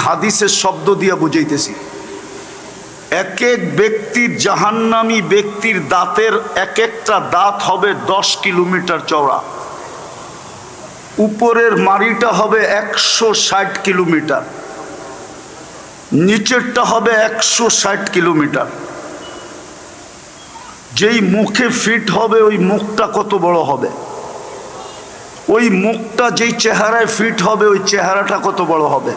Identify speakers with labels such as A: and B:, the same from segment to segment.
A: হাদিসের শব্দ দিয়া বুঝাইতেছি। এক এক ব্যক্তির, জাহান্নামী ব্যক্তির দাঁতের এক একটা দাঁত হবে 10 কিলোমিটার চওড়া, উপরের মাড়িটা হবে 160 কিলোমিটার, নিচেরটা হবে 160 কিলোমিটার। যেই মুখে ফিট হবে ওই মুখটা কত বড় হবে, ওই মুখটা যেই চেহারায় ফিট হবে ওই চেহারাটা কত বড় হবে।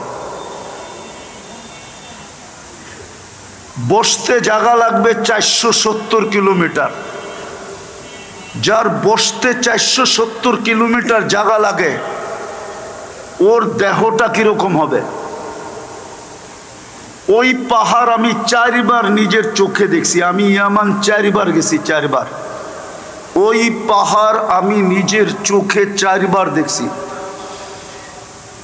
A: বসতে জায়গা লাগবে 470 কিলোমিটার। যার বসতে 470 কিলোমিটার জায়গা লাগে ওর দেহটা কিরকম হবে। ওই পাহাড় আমি 4 বার নিজের চোখে দেখছি। আমি ইয়ামান 4 বার গেছি, 4 বার। ওই পাহাড় আমি নিজের চোখে 4 বার দেখছি।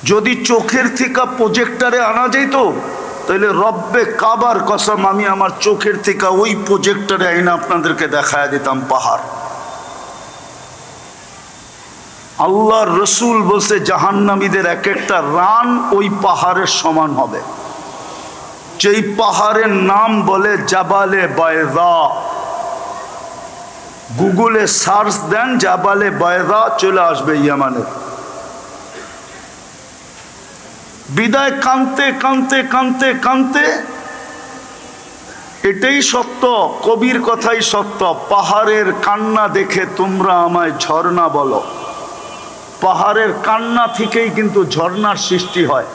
A: যদি চোখের থেকে প্রজেক্টরে আনা যেত তাহলে রব্বে কাবার কসম আমি আমার চোখের থেকে ওই প্রজেক্টরে আইনা আপনাদেরকে দেখায় দিতাম পাহাড়। আল্লাহর রসুল বলছে জাহান্নামীদের এক একটা রান ওই পাহাড়ের সমান হবে। যেই পাহাড়ের নাম বলে জাবালে বায়দা। গুগলে সার্চ দেন জাবালে বায়দা, চলে আসবে ইয়ামানের। বিদায় কানতে কানতে কানতে কানতে, এটাই সত্য, কবির কথাই সত্য। পাহাড়ের কান্না দেখে তোমরা আমায় ঝর্ণা বলো। পাহাড়ের কান্না থেকেই কিন্তু ঝর্ণার সৃষ্টি হয়,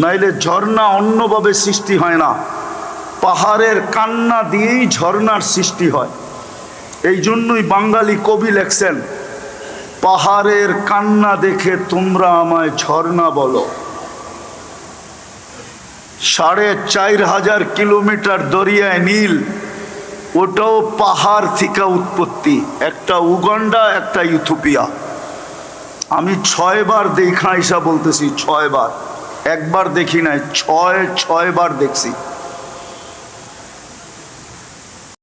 A: নাইলে ঝর্ণা অন্যভাবে সৃষ্টি হয় না। পাহাড়ের কান্না দিয়েই ঝর্ণার সৃষ্টি হয়। এই জন্যই বাঙালি কবি লেখছেন, পাহাড়ের কান্না দেখে তোমরা আমায় ঝর্ণা বলো। 4500 কিলোমিটার দরিয়ায় নীল, ওটাও পাহাড় থেকে উৎপত্তি। একটা উগান্ডা, একটা ইথিওপিয়া। আমি 6 বার দেখা হিসাব বলতেছি, 6 বার, একবার দেখি নাই, 6 বার দেখছি।